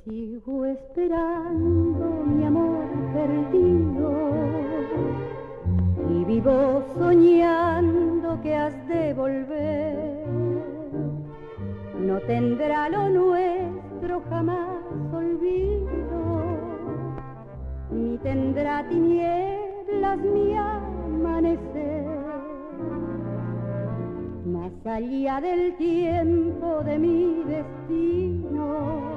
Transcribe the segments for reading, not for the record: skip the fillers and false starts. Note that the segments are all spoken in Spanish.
Sigo esperando mi amor perdido y vivo soñando que has de volver. No tendrá lo nuestro jamás olvido, ni tendrá tinieblas mi amanecer. Más allá del tiempo de mi destino,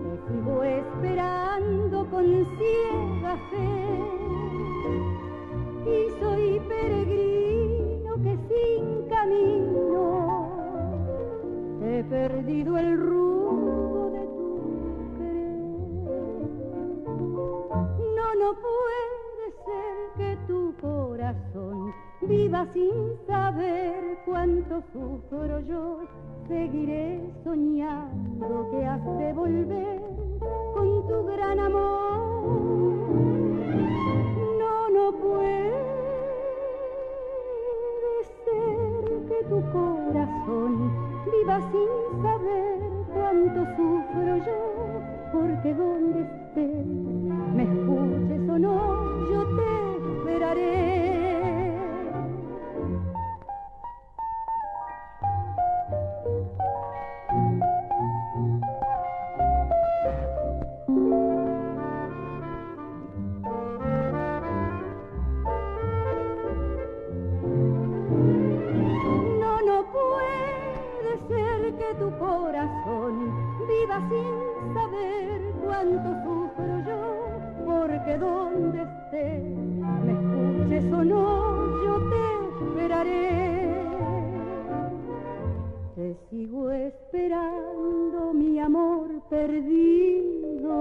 te sigo esperando con ciega fe, y soy peregrino que sin camino he perdido el rumbo de tu querer. No puede ser que tu corazón viva sin saber cuánto sufro yo. Seguiré soñando que has de volver con tu gran amor. No puede ser que tu corazón viva sin saber cuánto sufro yo, porque donde estés, me escuches o no, yo te esperaré. Tu corazón viva sin saber cuánto sufro yo, porque donde estés, me escuches o no, yo te esperaré. Te sigo esperando, mi amor perdido.